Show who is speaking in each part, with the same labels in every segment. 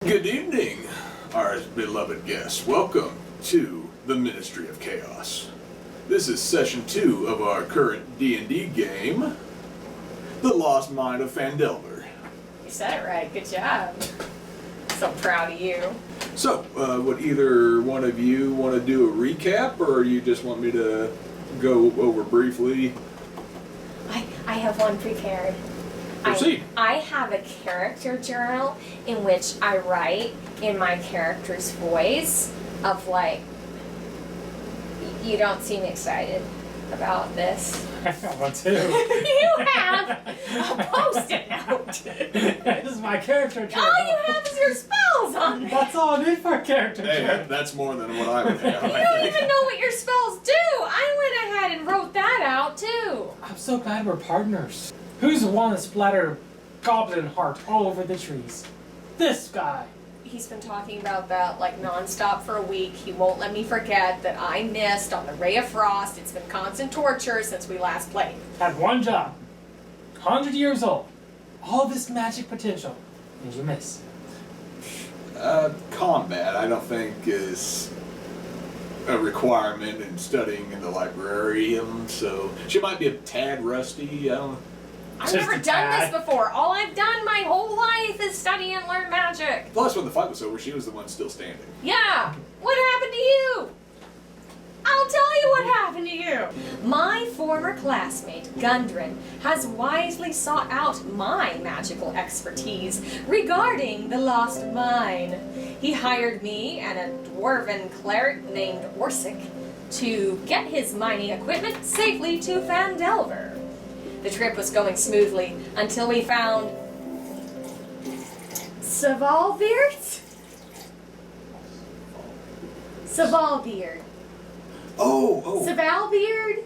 Speaker 1: Good evening, our beloved guests. Welcome to the Ministry of Chaos. This is session 2 of our current D&D game, The Lost Mine of Phandelver.
Speaker 2: You said it right. Good job. So proud of you.
Speaker 1: So, would either one of you want to do a recap, or you just want me to go over briefly?
Speaker 2: I have one prepared.
Speaker 1: Proceed.
Speaker 2: I have a character journal in which I write in my character's voice of like, you don't seem excited about this.
Speaker 3: I got one too.
Speaker 2: You have a post-it note.
Speaker 3: This is my character journal.
Speaker 2: All you have is your spells on there.
Speaker 3: That's all I need for a character
Speaker 1: Hey,
Speaker 3: journal.
Speaker 1: that's more than what I would have.
Speaker 2: You don't even know what your spells do. I went ahead and wrote that out too.
Speaker 3: I'm so glad we're partners. Who's the one that splattered goblin heart all over the trees? This guy.
Speaker 2: He's been talking about that like nonstop for a week. He won't let me forget that I missed on the Ray of Frost. It's been constant torture since we last played.
Speaker 3: Had one job. 100 years old. All this magic potential. And you miss.
Speaker 1: Combat, I don't think, is a requirement in studying in the librarium, so she might be a tad rusty. I don't know.
Speaker 2: I've
Speaker 3: Just
Speaker 2: never
Speaker 3: a
Speaker 2: done
Speaker 3: tad.
Speaker 2: this before. All I've done my whole life is study and learn magic.
Speaker 1: Plus, when the fight was over, she was the one still standing.
Speaker 2: Yeah. What happened to you? I'll tell you what happened to you. My former classmate, Gundren, has wisely sought out my magical expertise regarding the lost mine. He hired me and a dwarven cleric named Orsic to get his mining equipment safely to Phandelver. The trip was going smoothly until we found Savalbeard? Savalbeard.
Speaker 1: Oh!
Speaker 2: Savalbeard?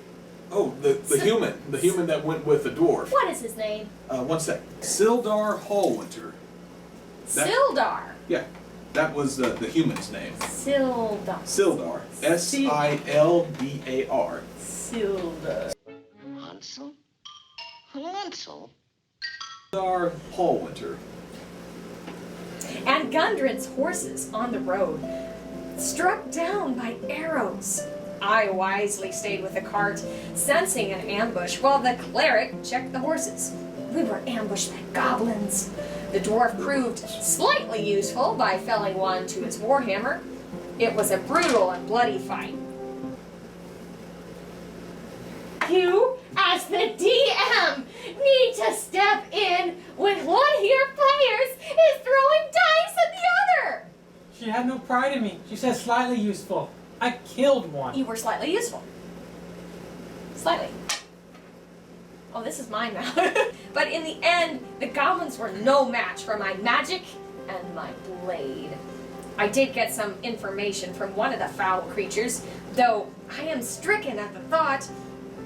Speaker 1: Oh, the human that went with the dwarf.
Speaker 2: What is his name?
Speaker 1: One sec. Sildar Hallwinter. That-
Speaker 2: Sildar.
Speaker 1: Yeah, that was the human's name.
Speaker 2: Sildar.
Speaker 1: Sildar. S-I-L-D-A-R.
Speaker 2: Sildar.
Speaker 4: Hansel? Hansel?
Speaker 1: Sildar Hallwinter.
Speaker 2: And Gundren's horses on the road, struck down by arrows. I wisely stayed with the cart, sensing an ambush, while the cleric checked the horses. We were ambushed by goblins. The dwarf proved slightly useful by felling one to his warhammer. It was a brutal and bloody fight. You, as the DM, need to step in when one of your players is throwing dice at the other.
Speaker 3: She had no pride in me. She said slightly useful. I killed one.
Speaker 2: You were slightly useful. Slightly. Oh, this is mine now. But in the end, the goblins were no match for my magic and my blade. I did get some information from one of the foul creatures, though I am stricken at the thought.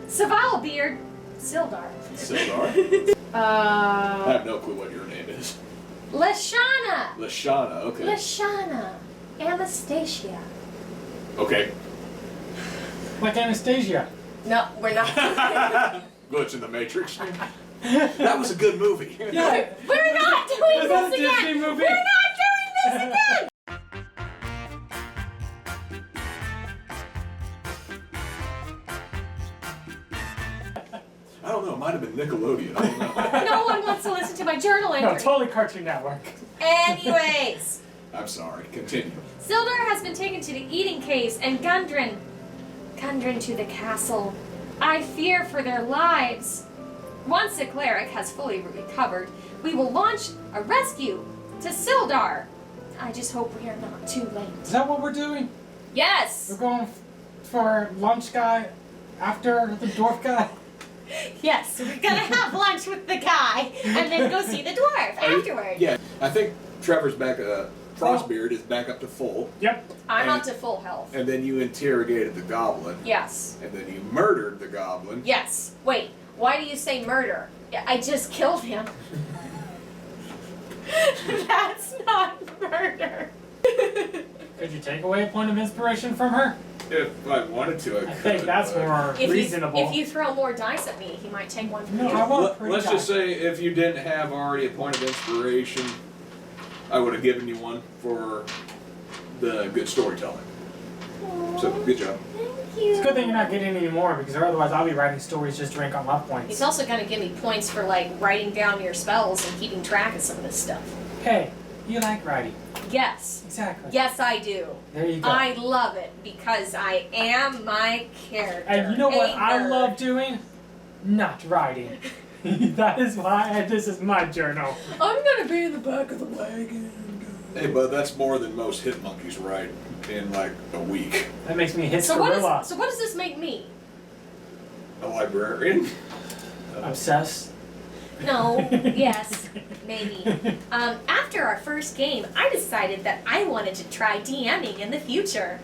Speaker 2: Savalbeard, Sildar.
Speaker 1: Sildar? I
Speaker 2: Uh,
Speaker 1: have no clue what your name is.
Speaker 2: Leshanna.
Speaker 1: Leshanna, okay.
Speaker 2: Leshanna. Anastasia.
Speaker 1: Okay.
Speaker 3: Like Anastasia.
Speaker 2: No, we're not.
Speaker 1: Glitch in the Matrix. That was a good movie.
Speaker 3: Yeah.
Speaker 2: We're not doing
Speaker 3: Was that a
Speaker 2: this
Speaker 3: Disney
Speaker 2: again.
Speaker 3: movie?
Speaker 2: We're not doing this again.
Speaker 1: I don't know, it might have been Nickelodeon. I don't know.
Speaker 2: No one wants to listen to my journal entry.
Speaker 3: No, totally Cartoon Network.
Speaker 2: Anyways,
Speaker 1: I'm sorry, continue.
Speaker 2: Sildar has been taken to the eating caves and Gundren to the castle. I fear for their lives. Once the cleric has fully recovered, we will launch a rescue to Sildar. I just hope we are not too late.
Speaker 3: Is that what we're doing?
Speaker 2: Yes!
Speaker 3: We're going for lunch guy after the dwarf guy?
Speaker 2: Yes, we're gonna have lunch with the guy and then go see the dwarf afterward.
Speaker 1: Yeah, I think Trevor's back, Frostbeard is back up to full.
Speaker 3: Yep.
Speaker 2: I'm
Speaker 1: And-
Speaker 2: up to full health.
Speaker 1: And then you interrogated the goblin.
Speaker 2: Yes.
Speaker 1: And then you murdered the goblin.
Speaker 2: Yes. Wait, why do you say murder? I just killed him. That's not murder.
Speaker 3: Could you take away a point of inspiration from her?
Speaker 1: If I wanted to, I could.
Speaker 3: I think that's
Speaker 1: but-
Speaker 3: more
Speaker 2: If
Speaker 3: reasonable.
Speaker 2: you throw more dice at me, he might take one from
Speaker 3: No,
Speaker 2: you.
Speaker 3: I want a pretty
Speaker 1: Let's
Speaker 3: die.
Speaker 1: just say if you didn't have already a point of inspiration, I would have given you one for the good storytelling. So, good job.
Speaker 2: Thank you.
Speaker 3: It's a good thing you're not getting any more, because otherwise I'll be writing stories just to rank on love
Speaker 2: He's
Speaker 3: points.
Speaker 2: also going to give me points for, like, writing down your spells and keeping track of some of this stuff.
Speaker 3: Hey, you like writing.
Speaker 2: Yes.
Speaker 3: Exactly.
Speaker 2: Yes, I do.
Speaker 3: There you go.
Speaker 2: I love it because I am my character.
Speaker 3: And you know what
Speaker 2: a
Speaker 3: I
Speaker 2: nerd.
Speaker 3: love doing? Not writing. That is why this is my journal.
Speaker 2: I'm going to be in the back of the wagon.
Speaker 1: Hey, bud, that's more than most hit monkeys write in like a week.
Speaker 3: That makes me a
Speaker 2: So
Speaker 3: gorilla.
Speaker 2: what does this make me?
Speaker 1: A librarian?
Speaker 3: Obsessed.
Speaker 2: No, yes, maybe. After our first game, I decided that I wanted to try DMing in the future.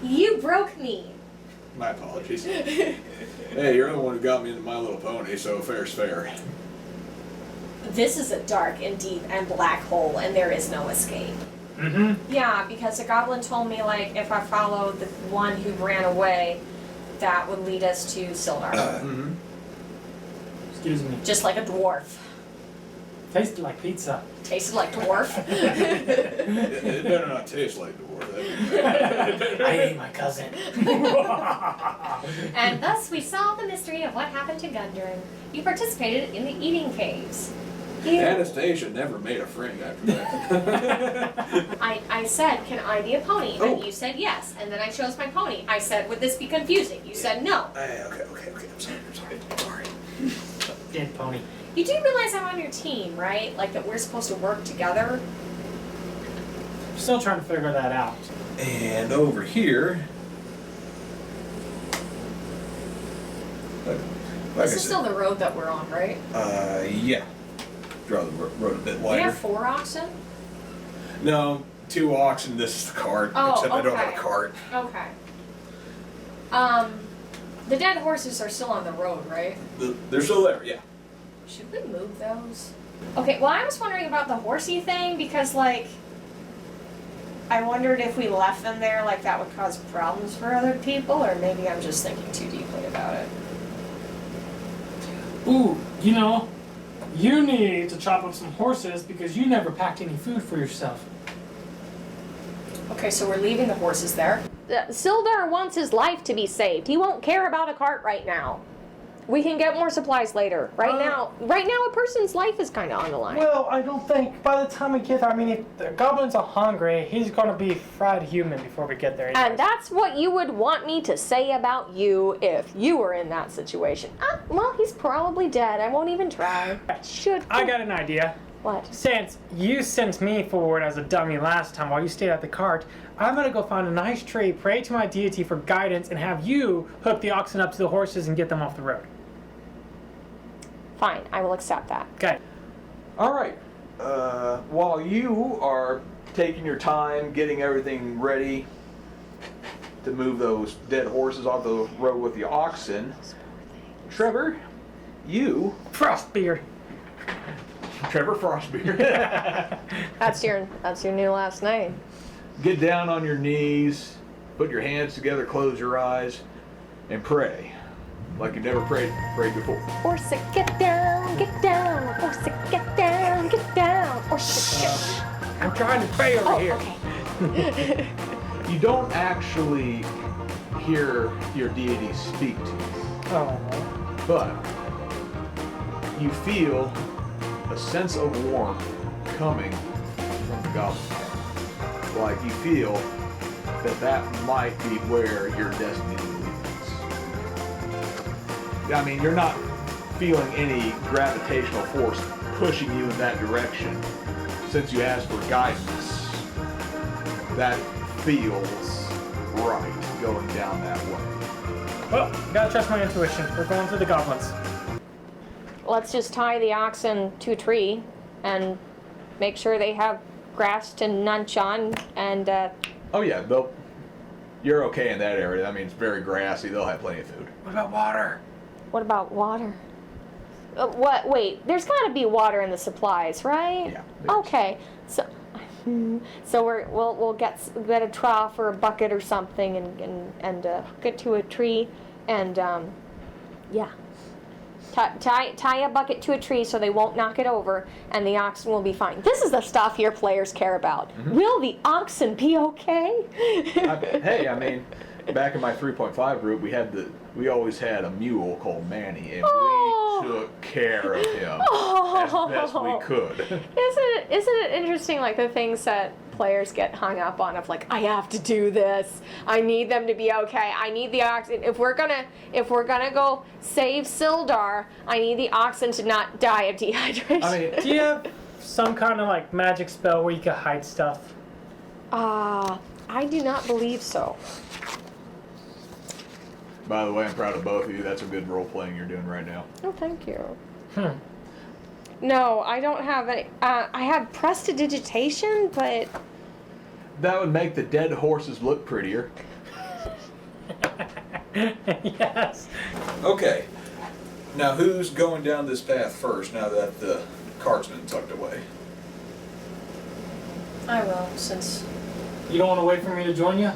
Speaker 2: You broke me.
Speaker 1: My apologies. Hey, you're the one who got me into My Little Pony, so fair's fair.
Speaker 2: This is a dark and deep and black hole, and there is no escape.
Speaker 3: Mm-hmm.
Speaker 2: Yeah, because a goblin told me, like, if I followed the one who ran away, that would lead us to Sildar.
Speaker 1: Mm-hmm.
Speaker 3: Excuse me.
Speaker 2: Just like a dwarf.
Speaker 3: Tasted like pizza.
Speaker 2: Tasted like dwarf.
Speaker 1: It better not taste like dwarf.
Speaker 3: I ate my cousin.
Speaker 2: And thus we solved the mystery of what happened to Gundren. You participated in the eating caves. You-
Speaker 1: Anastasia never made a friend after that.
Speaker 2: I said, can I be a pony?
Speaker 1: Oh.
Speaker 2: And you said yes. And then I chose my pony. I said, would this be confusing? You said no.
Speaker 1: Hey, okay. I'm sorry.
Speaker 3: Dead pony.
Speaker 2: You do realize I'm on your team, right? Like that we're supposed to work together?
Speaker 3: Still trying to figure that out.
Speaker 1: And over here, like
Speaker 2: This is still the road that we're on, right?
Speaker 1: yeah. Draw the road a bit
Speaker 2: We
Speaker 1: wider.
Speaker 2: have 4 oxen?
Speaker 1: No, 2 oxen. This is the cart.
Speaker 2: Oh,
Speaker 1: except I don't have a
Speaker 2: okay.
Speaker 1: cart.
Speaker 2: Okay. The dead horses are still on the road, right?
Speaker 1: They're still there. Yeah.
Speaker 2: Should we move those? Okay, well, I was wondering about the horsey thing because, like, I wondered if we left them there, like, that would cause problems for other people, or maybe I'm just thinking too deeply about it.
Speaker 3: Ooh, you know, you need to chop up some horses because you never packed any food for yourself.
Speaker 2: Okay, so we're leaving the horses there. Sildar wants his life to be saved. He won't care about a cart right now. We can get more supplies later. Right now, a person's life is kind of on the line.
Speaker 3: Well, I don't think by the time we get there, I mean, if the goblins are hungry, he's gonna be fried human before we get there.
Speaker 2: And that's what you would want me to say about you if you were in that situation. Well, he's probably dead. I won't even try.
Speaker 3: I got an idea.
Speaker 2: What?
Speaker 3: Since you sent me forward as a dummy last time while you stayed at the cart, I'm gonna go find a nice tree, pray to my deity for guidance, and have you hook the oxen up to the horses and get them off the road.
Speaker 2: Fine, I will accept that.
Speaker 3: Okay.
Speaker 1: All right. While you are taking your time getting everything ready to move those dead horses off the road with the oxen, Trevor, you...
Speaker 3: Frostbeard.
Speaker 1: Trevor Frostbeard.
Speaker 2: That's your new last name.
Speaker 1: Get down on your knees, put your hands together, close your eyes, and pray. Like you've never prayed before.
Speaker 2: Orsa, get down, get down. Orsa, get down, get down. Orsa, get
Speaker 3: I'm trying to pray over here.
Speaker 2: okay.
Speaker 1: You don't actually hear your deity speak to you,
Speaker 3: Oh.
Speaker 1: but you feel a sense of warmth coming from the goblin camp. Like you feel that might be where your destiny leads. I mean, you're not feeling any gravitational force pushing you in that direction. Since you asked for guidance, that feels right going down that way.
Speaker 3: Well, gotta trust my intuition. We're going to the goblins.
Speaker 2: Let's just tie the oxen to a tree and make sure they have grass to munch on and
Speaker 1: Oh yeah, you're okay in that area. I mean, it's very grassy. They'll have plenty of food.
Speaker 3: What about water?
Speaker 2: what about water? What? Wait, there's got to be water in the supplies, right?
Speaker 1: Yeah, there is.
Speaker 2: Okay, so we'll get a trough or a bucket or something and get to a tree and yeah. Tie a bucket to a tree so they won't knock it over, and the oxen will be fine. This is the stuff your players care about. Will the oxen be okay?
Speaker 1: Hey, I mean, back in my 3.5 group, we always had a mule called Manny, and we took care of him as best we could.
Speaker 2: Isn't it interesting, like the things that players get hung up on of like, I have to do this. I need them to be okay. I need the oxen. If we're gonna go save Sildar, I need the oxen to not die of dehydration.
Speaker 3: I mean, do you have some kind of like magic spell where you can hide stuff?
Speaker 2: I do not believe so.
Speaker 1: By the way, I'm proud of both of you. That's a good role playing you're doing right now.
Speaker 2: Oh, thank you. No, I don't have any. I have prestidigitation, but
Speaker 1: That would make the dead horses look prettier.
Speaker 3: Yes.
Speaker 1: Okay. Now, who's going down this path first now that the cart's been tucked away?
Speaker 2: I will, since...
Speaker 3: You don't want to wait for me to join you?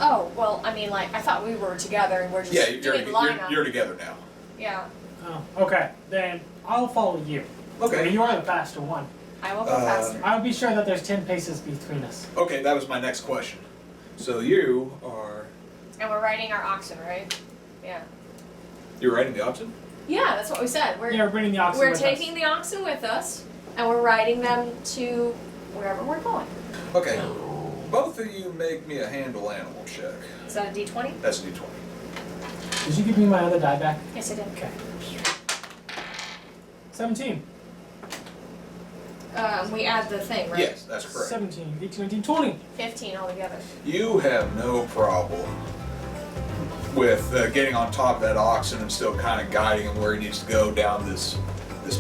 Speaker 2: Oh, well, I mean, like, I thought we were together and we're just doing lineup.
Speaker 1: You're together now.
Speaker 2: Yeah,
Speaker 3: Oh, okay. Then I'll follow you.
Speaker 1: Okay.
Speaker 3: I mean, you are the faster one.
Speaker 2: I will go faster.
Speaker 3: I'll be sure that there's 10 paces between us.
Speaker 1: Okay, that was my next question. So you are...
Speaker 2: And we're riding our oxen, right? Yeah.
Speaker 1: You're riding the oxen?
Speaker 2: Yeah, that's what we said.
Speaker 3: Yeah, we're bringing the oxen
Speaker 2: We're
Speaker 3: with
Speaker 2: taking
Speaker 3: us.
Speaker 2: the oxen with us, and we're riding them to wherever we're going.
Speaker 1: Okay. Both of you make me a handle animal check.
Speaker 2: Is that a D20?
Speaker 1: That's a D20.
Speaker 3: Did you give me my other die back?
Speaker 2: Yes, I did.
Speaker 3: Okay. 17.
Speaker 2: We add the thing, right?
Speaker 1: Yes, that's correct.
Speaker 3: 17, 18, 19, 20.
Speaker 2: 15 altogether.
Speaker 1: You have no problem with getting on top of that oxen and still kind of guiding him where he needs to go down this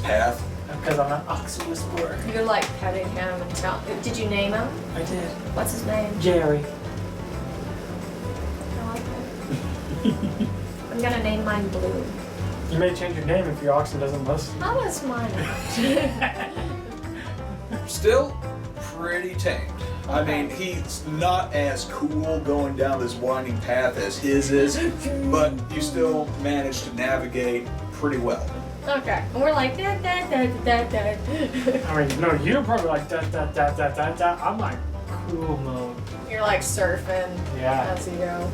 Speaker 1: path.
Speaker 3: Because I'm an oxen whisperer.
Speaker 2: You're like petting him and tell. Did you name him?
Speaker 3: I did.
Speaker 2: What's his name?
Speaker 3: Jerry.
Speaker 2: I like it. I'm gonna name mine Blue.
Speaker 3: You may change your name if your oxen doesn't listen.
Speaker 2: How is mine?
Speaker 1: Still pretty tamed. I mean, he's not as cool going down this winding path as his is, but you still manage to navigate pretty well.
Speaker 2: Okay. And we're like da da da da da.
Speaker 3: I mean, no, you're probably like da da da da da da. I'm like cool mode.
Speaker 2: You're like surfing
Speaker 3: Yeah.
Speaker 2: as you go.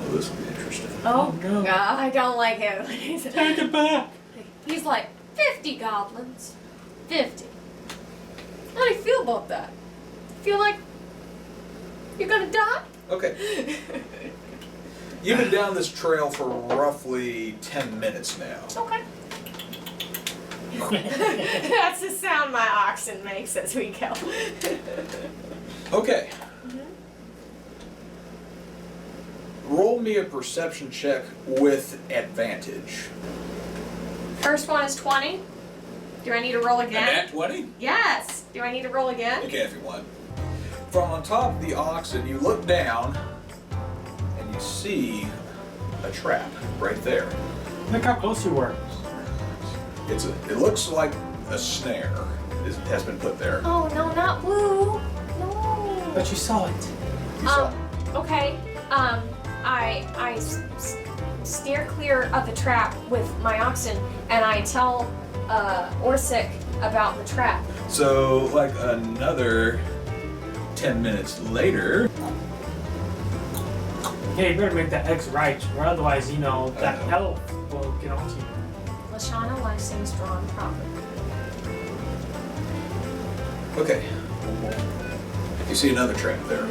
Speaker 1: Well, this will be interesting.
Speaker 2: Oh
Speaker 3: no.
Speaker 2: God, I don't like it.
Speaker 3: Take it back.
Speaker 2: He's like 50 goblins. 50. How do you feel about that? Feel like you're gonna die?
Speaker 1: Okay. You've been down this trail for roughly 10 minutes now.
Speaker 2: Okay. That's the sound my oxen makes as we go.
Speaker 1: Okay. Roll me a perception check with advantage.
Speaker 2: First one is 20. Do I need to roll
Speaker 1: A
Speaker 2: again?
Speaker 1: nat 20?
Speaker 2: Yes. Do I need to roll again?
Speaker 1: You can if you want. From on top of the oxen, you look down and you see a trap right there.
Speaker 3: Look how close you were.
Speaker 1: It looks like a snare has been put there.
Speaker 2: Oh no, not Blue. No.
Speaker 3: But you saw it.
Speaker 1: You saw-
Speaker 2: Okay. I steer clear of the trap with my oxen, and I tell Orsic about the trap.
Speaker 1: So, like another 10 minutes later,
Speaker 3: Yeah, you better make that X right, or otherwise, you know, that elf will get onto you.
Speaker 2: Leshanna likes things drawn properly.
Speaker 1: okay, you see another trap there.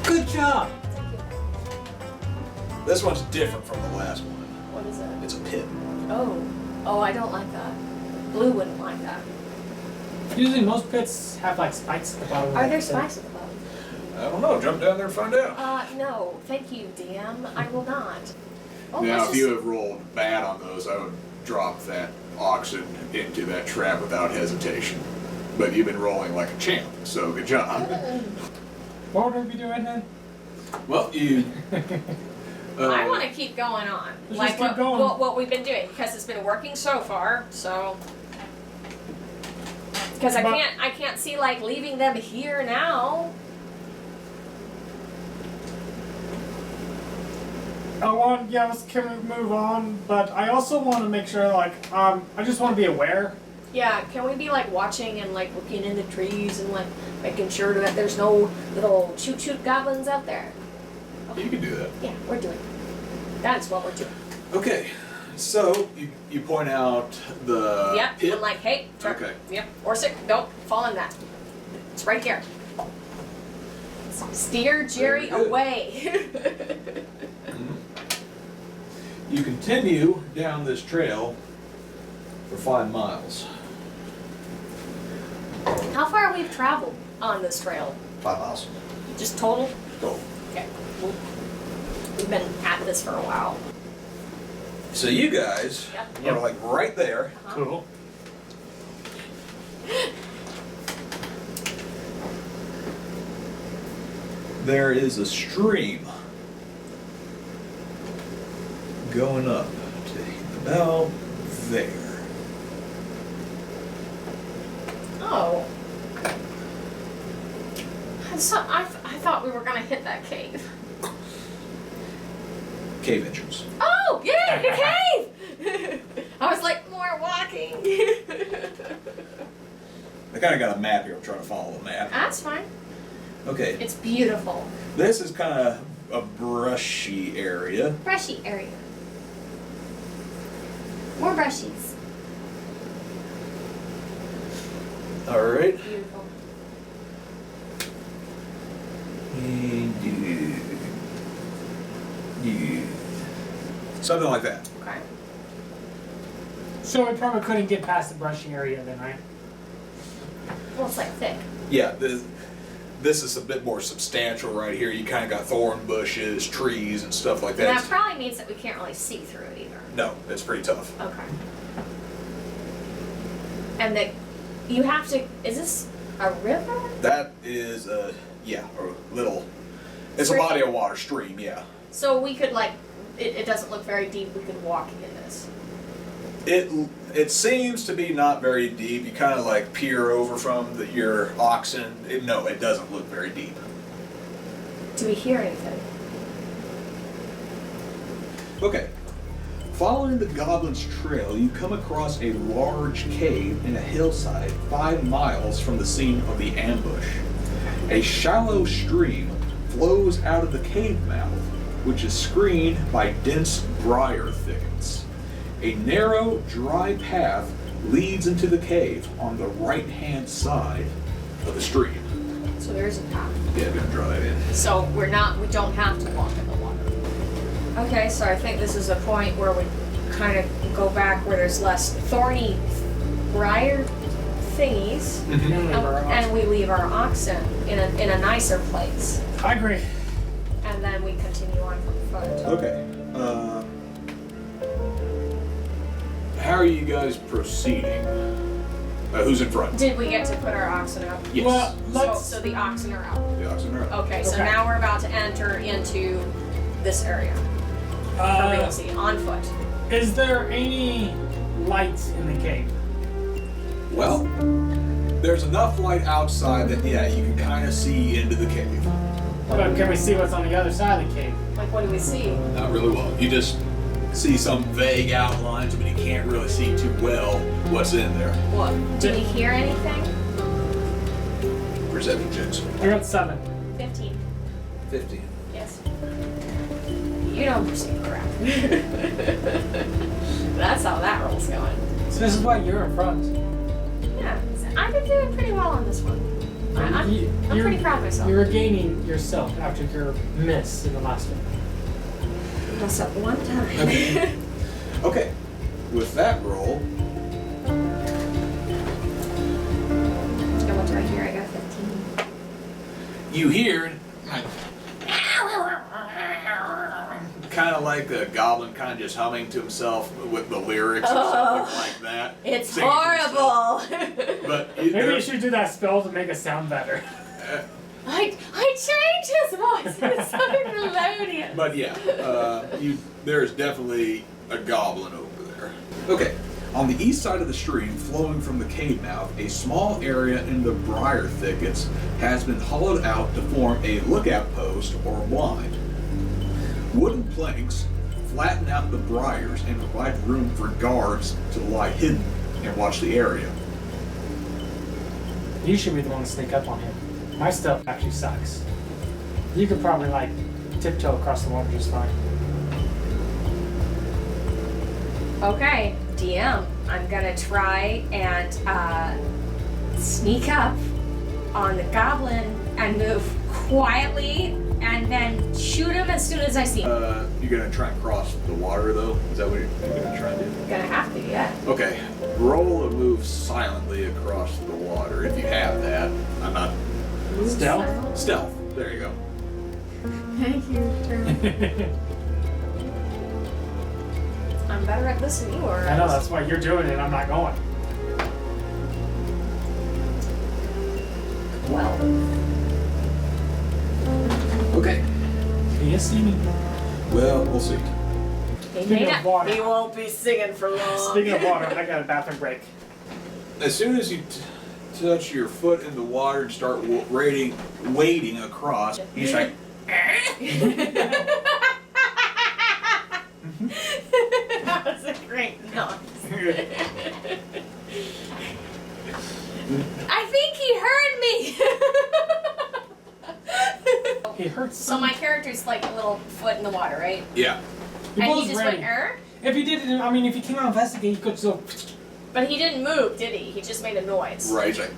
Speaker 3: Good job.
Speaker 1: This one's different from the last one.
Speaker 2: What is it?
Speaker 1: It's a pit.
Speaker 2: Oh, I don't like that. Blue wouldn't like that.
Speaker 3: Usually most pits have like spikes at the bottom.
Speaker 2: Are there spikes at the bottom?
Speaker 1: I don't know. Jump down there and find out.
Speaker 2: No. Thank you, DM. I will not. Oh,
Speaker 1: Now,
Speaker 2: let's
Speaker 1: if you
Speaker 2: just-
Speaker 1: have rolled bad on those, I would drop that oxen into that trap without hesitation. But you've been rolling like a champ, so good job.
Speaker 3: What would we be doing then?
Speaker 1: Well, you.
Speaker 2: I want to keep going on,
Speaker 3: Let's
Speaker 2: like
Speaker 3: just keep going.
Speaker 2: what we've been doing, because it's been working so far. So, because I can't see like leaving them here now.
Speaker 3: Can we move on? But I also want to make sure, I just want to be aware.
Speaker 2: Yeah, can we be like watching and like looking in the trees and like making sure that there's no little shoot goblins out there?
Speaker 1: You can do that.
Speaker 2: Yeah, we're doing it. That's what we're doing.
Speaker 1: Okay, so you point out the
Speaker 2: Yep,
Speaker 1: pit.
Speaker 2: I'm like, hey, Trevor.
Speaker 1: Okay.
Speaker 2: Yep, Orsic, don't fall in that. It's right here. Steer Jerry
Speaker 1: Very good.
Speaker 2: away.
Speaker 1: You continue down this trail for 5 miles.
Speaker 2: How far we've traveled on this trail?
Speaker 1: 5 miles.
Speaker 2: Just total?
Speaker 1: Go.
Speaker 2: Okay. We've been at this for a while.
Speaker 1: So you guys
Speaker 2: Yep.
Speaker 1: are like right there.
Speaker 2: Uh-huh.
Speaker 3: Cool.
Speaker 1: There is a stream going up to about there.
Speaker 2: Oh. I thought we were gonna hit that cave.
Speaker 1: Cave entrance.
Speaker 2: Oh, yay, the cave! I was like, more walking.
Speaker 1: I kind of got a map here. I'm trying to follow the map.
Speaker 2: That's fine.
Speaker 1: Okay.
Speaker 2: It's beautiful.
Speaker 1: This is kind of a brushy area.
Speaker 2: Brushy area. More brushies.
Speaker 1: All right.
Speaker 2: Beautiful.
Speaker 1: Something like that.
Speaker 2: Okay.
Speaker 3: So we probably couldn't get past the brushing area then, right?
Speaker 2: Well, it's like thick.
Speaker 1: Yeah. This is a bit more substantial right here. You kind of got thorn bushes, trees, and stuff like
Speaker 2: And
Speaker 1: that.
Speaker 2: that probably means that we can't really see through it either.
Speaker 1: No, it's pretty tough.
Speaker 2: Okay. And you have to, is this a river?
Speaker 1: That is a little. It's
Speaker 2: Stream?
Speaker 1: a body of water, stream. Yeah.
Speaker 2: So we could it doesn't look very deep, we could walk in this.
Speaker 1: It seems to be not very deep. You kind of like peer over from your oxen. No, it doesn't look very deep.
Speaker 2: Do we hear anything?
Speaker 1: Okay. Following the goblin's trail, you come across a large cave in a hillside 5 miles from the scene of the ambush. A shallow stream flows out of the cave mouth, which is screened by dense briar thickets. A narrow, dry path leads into the cave on the right-hand side of the stream.
Speaker 2: So there is a path.
Speaker 1: Yeah, gonna draw that in.
Speaker 2: So we don't have to walk in the water. Okay, so I think this is a point where we kind of go back where there's less thorny briar thingies, and we leave our oxen in a nicer place,
Speaker 3: I agree.
Speaker 2: and then we continue on from foot.
Speaker 1: Okay. How are you guys proceeding? Who's in front?
Speaker 2: Did we get to put our oxen up?
Speaker 1: Yes.
Speaker 3: Well,
Speaker 2: So the oxen are out.
Speaker 1: The oxen are up.
Speaker 2: Okay, so
Speaker 3: Okay.
Speaker 2: now we're about to enter into this area for realty on foot.
Speaker 3: Is there any lights in the cave?
Speaker 1: Well, there's enough light outside that, you can kind of see into the cave.
Speaker 3: But can we see what's on the other side of the cave?
Speaker 2: Like, what do we see?
Speaker 1: Not really well. You just see some vague outlines, but you can't really see too well what's in there.
Speaker 2: What? Do we hear anything?
Speaker 1: Perception checks.
Speaker 3: I got 7.
Speaker 2: 15.
Speaker 1: 15.
Speaker 2: Yes. You don't perceive crap. That's how that roll's going.
Speaker 3: So this is why you're in front.
Speaker 2: Yeah, I've been doing pretty well on this one. I'm
Speaker 3: You're-
Speaker 2: pretty proud of myself.
Speaker 3: You're regaining yourself after your miss in the last one.
Speaker 2: Mess up one time.
Speaker 1: Okay. Okay. With that roll,
Speaker 2: And what do I hear? I got 15.
Speaker 1: you hear kind of like a goblin kind of just humming to himself with the lyrics or something like that.
Speaker 2: It's
Speaker 1: singing to himself.
Speaker 2: horrible.
Speaker 1: But
Speaker 3: Maybe you should do that spell to make it sound better.
Speaker 2: I changed his voice. It's so melodious.
Speaker 1: But yeah, there's definitely a goblin over there. Okay, on the east side of the stream, flowing from the cave mouth, a small area in the briar thickets has been hollowed out to form a lookout post or blind. Wooden planks flatten out the briars and provide room for guards to lie hidden and watch the area.
Speaker 3: You should be the one to sneak up on him. My stuff actually sucks. You could probably, like, tiptoe across the water just fine.
Speaker 2: Okay, DM, I'm gonna try and sneak up on the goblin and move quietly and then shoot him as soon as I see him.
Speaker 1: You're gonna try and cross the water though? Is that what you're gonna try and do?
Speaker 2: Gonna have to, yeah.
Speaker 1: Okay, roll a move silently across the water if you have that. I'm not.
Speaker 3: Stealth?
Speaker 1: Stealth. There you go.
Speaker 2: Thank you. I'm better at this than you are.
Speaker 3: I know, that's why you're doing it, I'm not going.
Speaker 2: Well,
Speaker 1: Okay.
Speaker 3: Can you see me?
Speaker 1: Well, we'll see.
Speaker 3: Speaking of water.
Speaker 2: he won't be singing for long.
Speaker 3: Speaking of water, I got a bathroom break.
Speaker 1: As soon as you touch your foot in the water and start wading across, he's like,
Speaker 2: That was a great noise. I think he heard me.
Speaker 3: He hurts
Speaker 2: So my character's like a little foot in the water, right?
Speaker 1: yeah.
Speaker 2: And
Speaker 3: was
Speaker 2: he just
Speaker 3: ready.
Speaker 2: went, er?
Speaker 3: If he did it, I mean, if he came out and investigated, he could still.
Speaker 2: But he didn't move, did he? He just made a noise.
Speaker 1: Right, he's like,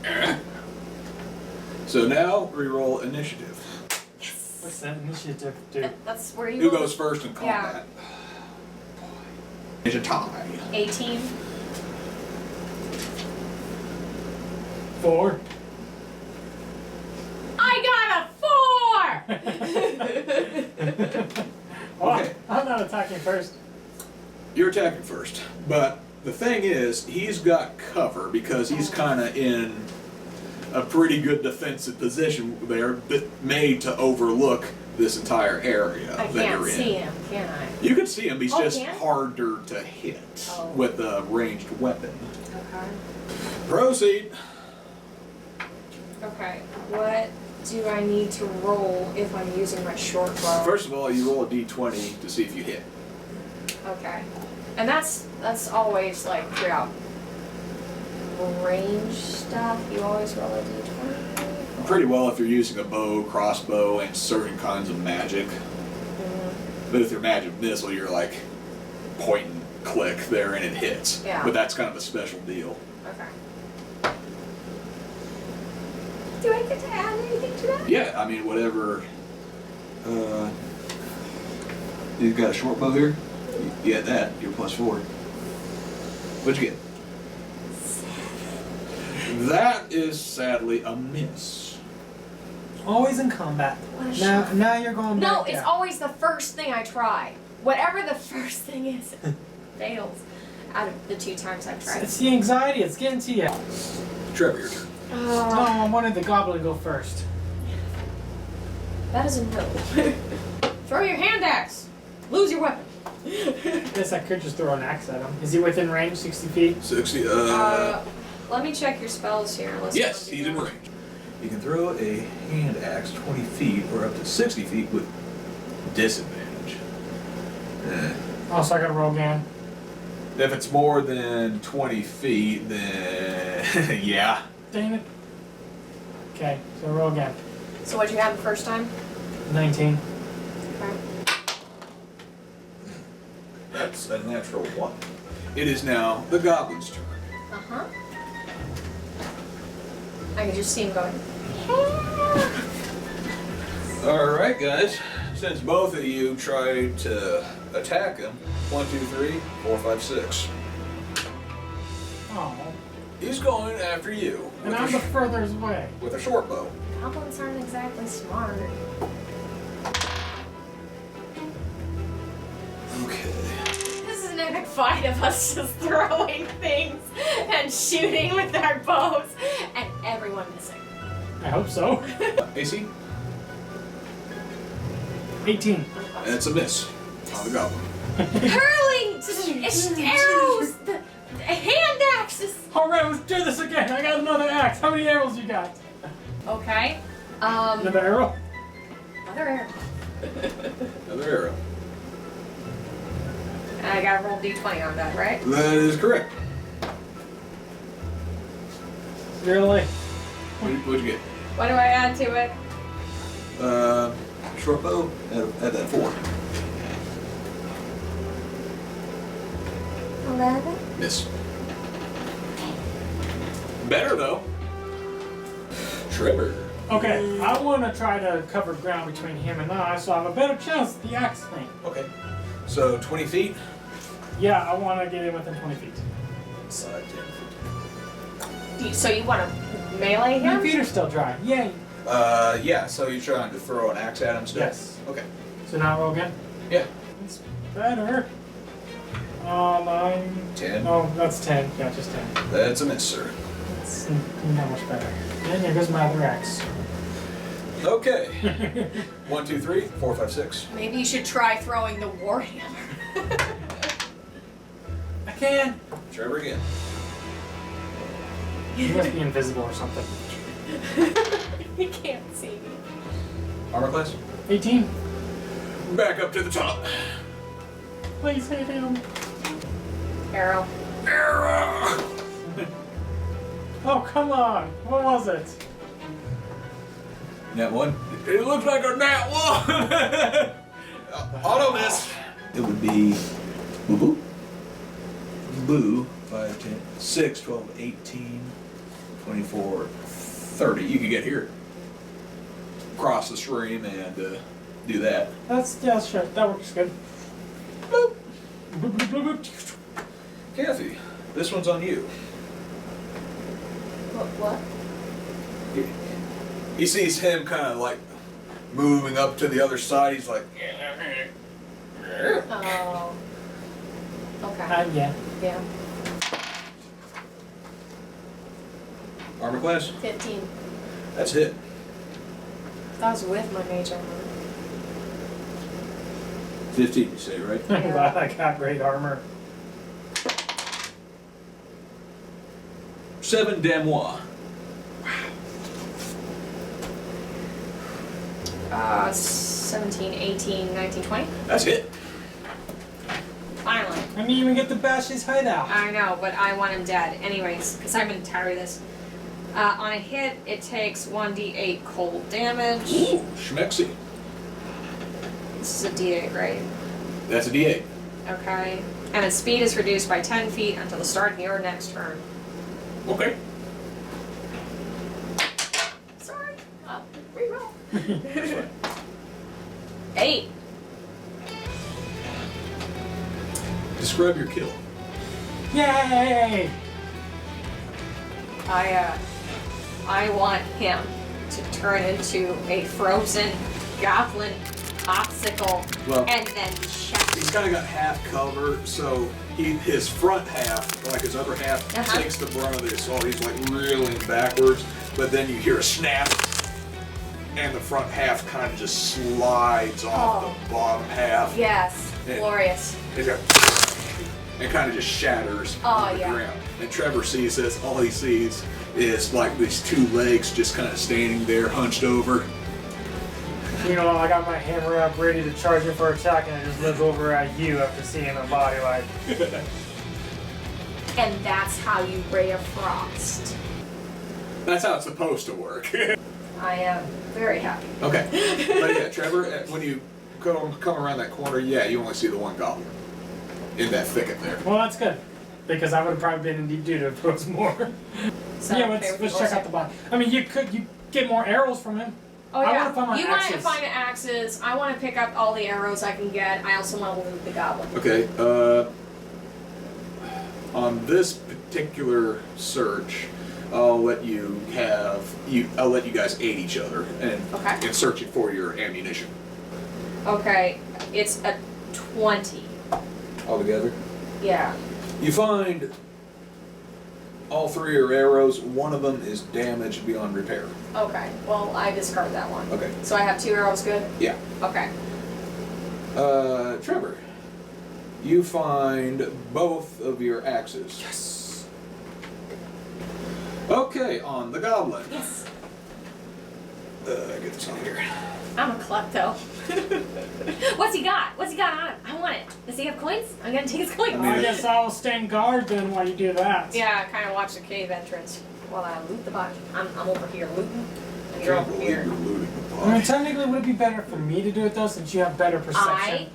Speaker 1: So now reroll initiative.
Speaker 3: What's that initiative do?
Speaker 2: That's where you
Speaker 1: Who
Speaker 2: roll.
Speaker 1: goes first in combat? It's a tie.
Speaker 2: 18.
Speaker 3: 4.
Speaker 2: I got a 4!
Speaker 3: Oh,
Speaker 1: Okay.
Speaker 3: I'm not attacking first.
Speaker 1: You're attacking first. But the thing is, he's got cover because he's kind of in a pretty good defensive position there, made to overlook this entire area
Speaker 2: I
Speaker 1: that
Speaker 2: can't
Speaker 1: you're in.
Speaker 2: see him, can I?
Speaker 1: You can see him, he's
Speaker 2: Oh,
Speaker 1: just
Speaker 2: can?
Speaker 1: harder to hit
Speaker 2: Oh.
Speaker 1: with a ranged weapon.
Speaker 2: Okay.
Speaker 1: Proceed.
Speaker 2: Okay. What do I need to roll if I'm using my short bow?
Speaker 1: First of all, you roll a d20 to see if you hit.
Speaker 2: Okay. And that's always like throughout range stuff, you always roll a d20?
Speaker 1: Pretty well if you're using a bow, crossbow, and certain kinds of magic. But if you're magic missile, you're like point and click there and it hits.
Speaker 2: Yeah.
Speaker 1: But that's kind of a special deal.
Speaker 2: Okay. Do I get to add anything to that?
Speaker 1: Yeah, I mean, whatever. You've got a short bow here? You get that, you're +4. What'd you get? 7. That is sadly a miss.
Speaker 3: Always in combat.
Speaker 2: What a
Speaker 3: Now,
Speaker 2: shot.
Speaker 3: now you're going back
Speaker 2: No, it's
Speaker 3: down.
Speaker 2: always the first thing I try. Whatever the first thing is, it fails. Out of the 2 times I've tried.
Speaker 3: It's the anxiety. It's getting to you.
Speaker 1: Trevor, your turn.
Speaker 3: No, I wanted the goblin to go first.
Speaker 2: That is a no. Throw your hand axe. Lose your weapon.
Speaker 3: Guess I could just throw an axe at him. Is he within range, 60 feet?
Speaker 1: 60,
Speaker 2: Let me check your spells here.
Speaker 1: yes, he's in range. You can throw a hand axe 20 feet or up to 60 feet with disadvantage.
Speaker 3: Oh, so I gotta roll again.
Speaker 1: If it's more than 20 feet, then yeah.
Speaker 3: Dang it. Okay, so roll again.
Speaker 2: So what'd you have the first time?
Speaker 3: 19.
Speaker 2: Okay.
Speaker 1: That's a natural 1. It is now the goblin's turn.
Speaker 2: Uh-huh. I can just see him going.
Speaker 1: Alright, guys. Since both of you tried to attack him, 1, 2, 3, 4, 5, 6.
Speaker 3: Oh.
Speaker 1: He's going after you
Speaker 3: And I'm the furthest away.
Speaker 1: with a short bow.
Speaker 2: Goblins aren't exactly smart.
Speaker 1: Okay.
Speaker 2: This is an epic fight of us just throwing things and shooting with our bows and everyone missing.
Speaker 3: I hope so.
Speaker 1: AC?
Speaker 3: 18.
Speaker 1: And it's a miss on the goblin.
Speaker 2: Hurling! It's arrows! The hand axes!
Speaker 3: Alright, let's do this again. I got another axe. How many arrows you got?
Speaker 2: Okay.
Speaker 3: Another arrow?
Speaker 2: Another arrow.
Speaker 1: Another arrow.
Speaker 2: And I gotta roll d20 on that, right?
Speaker 1: That is correct.
Speaker 3: Really?
Speaker 1: What'd you get?
Speaker 2: What do I add to it?
Speaker 1: Short bow. Add that 4.
Speaker 2: 11.
Speaker 1: Miss. Better though. Trevor.
Speaker 3: Okay, I want to try to cover ground between him and I, so I have a better chance at the axe thing.
Speaker 1: Okay. So 20 feet.
Speaker 3: Yeah, I want to get in within 20 feet.
Speaker 1: Side 10 feet.
Speaker 2: So you want to melee
Speaker 3: My
Speaker 2: him?
Speaker 3: feet are still dry. Yay.
Speaker 1: Yeah. So you're trying to throw an axe at him still?
Speaker 3: Yes.
Speaker 1: Okay.
Speaker 3: So now roll again.
Speaker 1: Yeah.
Speaker 3: It's better. 9.
Speaker 1: 10.
Speaker 3: Oh, that's 10. Yeah, just 10.
Speaker 1: That's a miss, sir.
Speaker 3: It's not much better. And here goes my other axe.
Speaker 1: Okay. 1, 2, 3, 4, 5, 6.
Speaker 2: Maybe you should try throwing the warhammer.
Speaker 3: I can.
Speaker 1: Trevor again.
Speaker 3: You must be invisible or something.
Speaker 2: You can't see me.
Speaker 1: Armor class.
Speaker 3: 18.
Speaker 1: Back up to the top.
Speaker 3: Please hit him.
Speaker 2: Arrow.
Speaker 1: Arrow.
Speaker 3: Oh, come on. What was it?
Speaker 1: Nat 1. It looks like a nat 1. Auto miss. It would be boo boo. Boo. 5, 10, 6, 12, 18, 24, 30. You could get here. Cross the stream and do that.
Speaker 3: Yeah, sure. That works good. Boop. Boop, boop, boop, boop.
Speaker 1: Kathy, this one's on you.
Speaker 2: What?
Speaker 1: He sees him kind of like moving up to the other side. He's like,
Speaker 2: Oh. Okay.
Speaker 3: Yeah.
Speaker 2: Yeah.
Speaker 1: armor class?
Speaker 2: 15.
Speaker 1: That's hit.
Speaker 2: That was with my mage armor.
Speaker 1: 15, you say, right?
Speaker 3: I'm glad I got great armor.
Speaker 1: 7 damois.
Speaker 2: 17, 18, 19, 20.
Speaker 1: That's hit.
Speaker 2: Finally.
Speaker 3: I didn't even get to bash his hideout.
Speaker 2: I know, but I want him dead. Anyways, because I'm going to tired of this. On a hit, it takes 1d8 cold damage.
Speaker 1: Ooh, schmexy.
Speaker 2: This is a d8, right?
Speaker 1: That's a d8.
Speaker 2: Okay. And its speed is reduced by 10 feet until the start of your next turn.
Speaker 1: Okay.
Speaker 2: Sorry. Reroll. 8.
Speaker 1: Describe your kill.
Speaker 3: Yay!
Speaker 2: I want him to turn into a frozen goblin popsicle
Speaker 1: Well,
Speaker 2: and then shatter.
Speaker 1: He's kind of got half cover, so his front half, like his upper half, takes the brunt of the assault. He's like reeling backwards, but then you hear a snap, and the front half kind of just slides off the bottom half.
Speaker 2: Yes,
Speaker 1: Yeah.
Speaker 2: glorious.
Speaker 1: And kind of just shatters
Speaker 2: Oh,
Speaker 1: on the
Speaker 2: yeah.
Speaker 1: ground. And Trevor sees this. All he sees is like these 2 legs just kind of standing there, hunched over.
Speaker 3: You know, I got my hammer up ready to charge him for attack, and I just look over at you after seeing the body like.
Speaker 2: And that's how you ray of frost.
Speaker 1: That's how it's supposed to work.
Speaker 2: I am very happy.
Speaker 1: Okay. But yeah, Trevor, when you come around that corner, yeah, you only see the one goblin in that thicket there.
Speaker 3: Well, that's good, because I would have probably been in deep doo if it was more.
Speaker 2: So
Speaker 3: Yeah,
Speaker 2: okay with
Speaker 3: let's
Speaker 2: the
Speaker 3: check out the body. I mean, you get more arrows from him.
Speaker 2: Oh
Speaker 3: I
Speaker 2: yeah,
Speaker 3: wanna find my
Speaker 2: you want to
Speaker 3: axes.
Speaker 2: find the axes. I want to pick up all the arrows I can get. I also want to loot the goblin.
Speaker 1: Okay, on this particular search, I'll let you guys aid each other
Speaker 2: Okay.
Speaker 1: in searching for your ammunition.
Speaker 2: Okay, it's a 20.
Speaker 1: All together?
Speaker 2: Yeah.
Speaker 1: You find all 3 are arrows. One of them is damaged beyond repair.
Speaker 2: Okay, well, I discard that one.
Speaker 1: Okay.
Speaker 2: So I have 2 arrows, good?
Speaker 1: Yeah.
Speaker 2: Okay.
Speaker 1: Trevor, you find both of your axes.
Speaker 3: Yes.
Speaker 1: Okay, on the goblin.
Speaker 2: Yes.
Speaker 1: Get this on here.
Speaker 2: I'm a klepto. What's he got? What's he got on him? I want it. Does he have coins? I'm gonna take his coins.
Speaker 3: I guess I'll stand guard then while you do that.
Speaker 2: Yeah, kind of watch the cave entrance while I loot the body. I'm over here looting. And you're
Speaker 1: Can't
Speaker 2: over
Speaker 1: believe
Speaker 2: here.
Speaker 1: you're looting the
Speaker 3: I mean,
Speaker 1: body.
Speaker 3: technically, would it be better for me to do it though, since you have better
Speaker 2: I
Speaker 3: perception?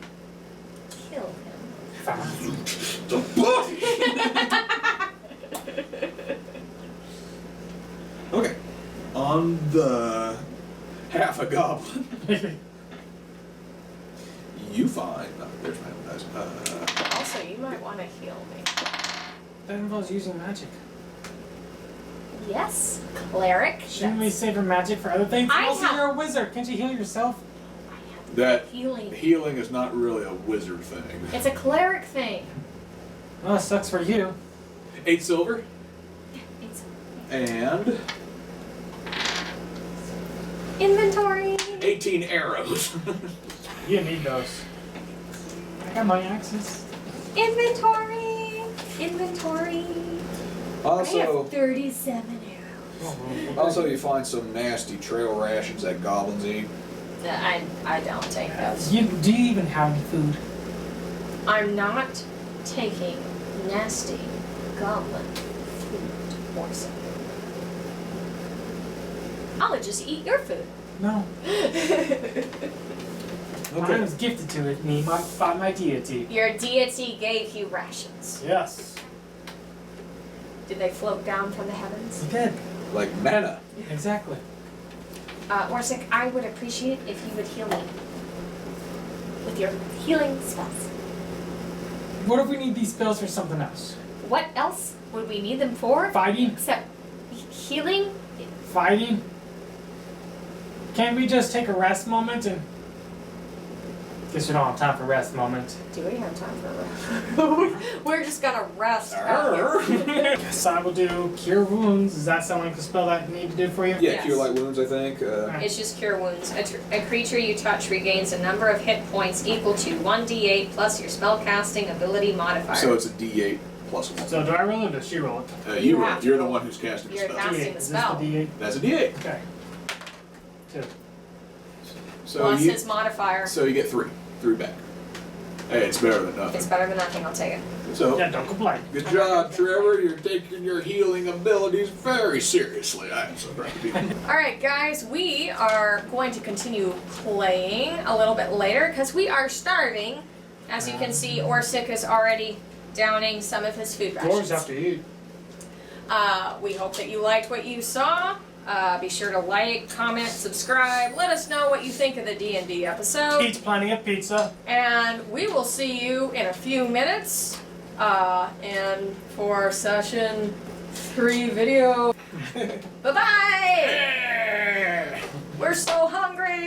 Speaker 2: kill him.
Speaker 3: Fine.
Speaker 1: The body! Okay. On the half a goblin, you find. Oh, there's my dice.
Speaker 2: Also, you might want to heal me.
Speaker 3: That involves using magic.
Speaker 2: Yes, cleric.
Speaker 3: Shouldn't we save our magic for other things?
Speaker 2: I
Speaker 3: Also,
Speaker 2: have-
Speaker 3: you're a wizard. Can't you heal yourself?
Speaker 1: That
Speaker 2: Healing.
Speaker 1: healing is not really a wizard thing.
Speaker 2: It's a cleric thing.
Speaker 3: Well, it sucks for you.
Speaker 1: 8 silver
Speaker 2: It's
Speaker 1: and
Speaker 2: inventory.
Speaker 1: 18 arrows.
Speaker 3: You need those. I got my axes.
Speaker 2: Inventory. Inventory. I
Speaker 1: Also,
Speaker 2: have 37 arrows.
Speaker 1: also you find some nasty trail rations that goblins eat.
Speaker 2: I don't take those.
Speaker 3: Do you even have any food?
Speaker 2: I'm not taking nasty goblin food or something. I'll just eat your food.
Speaker 3: No. I
Speaker 1: Okay.
Speaker 3: was gifted to it, me, by my deity.
Speaker 2: Your deity gave you rations.
Speaker 3: Yes.
Speaker 2: Did they float down from the heavens?
Speaker 3: You did.
Speaker 1: Like mana.
Speaker 3: Exactly.
Speaker 2: Orsic, I would appreciate if you would heal me with your healing spells.
Speaker 3: What if we need these spells for something else?
Speaker 2: What else would we need them for?
Speaker 3: Fighting?
Speaker 2: Except healing?
Speaker 3: Fighting? Can't we just take a rest moment and... Guess we don't have time for rest moment.
Speaker 2: Do we have time for rest? We're just gonna rest out here.
Speaker 3: Guess I will do Cure Wounds. Is that someone can spell that you need to do for you?
Speaker 1: Yeah,
Speaker 2: Yes.
Speaker 1: cure light wounds, I think.
Speaker 2: It's just cure wounds. A creature you touch regains a number of hit points equal to 1d8 plus your spellcasting ability modifier.
Speaker 1: So it's a D8 plus 1.
Speaker 3: So do I roll it or does she roll it?
Speaker 1: You
Speaker 2: You
Speaker 1: roll.
Speaker 2: have to
Speaker 1: You're the
Speaker 2: roll.
Speaker 1: one who's casting the
Speaker 2: You're
Speaker 1: spell.
Speaker 2: casting
Speaker 3: D8.
Speaker 2: the
Speaker 3: Is
Speaker 2: spell.
Speaker 3: this the D8?
Speaker 1: That's a D8.
Speaker 3: Okay. 2.
Speaker 1: So
Speaker 2: Plus
Speaker 1: you,
Speaker 2: his modifier.
Speaker 1: so you get 3. 3 back. Hey, it's better than nothing.
Speaker 2: It's better than nothing, I'll take it.
Speaker 1: So,
Speaker 3: Yeah, don't complain.
Speaker 1: good job, Trevor. You're taking your healing abilities very seriously. I am so proud of you.
Speaker 2: Alright guys, we are going to continue playing a little bit later because we are starving. As you can see, Orsic is already downing some of his food rations.
Speaker 3: Doors have to eat.
Speaker 2: We hope that you liked what you saw. Be sure to like, comment, subscribe. Let us know what you think of the D&D episode.
Speaker 3: Eat plenty of pizza.
Speaker 2: And we will see you in a few minutes. And for session 3 video. Bye-bye! We're so hungry!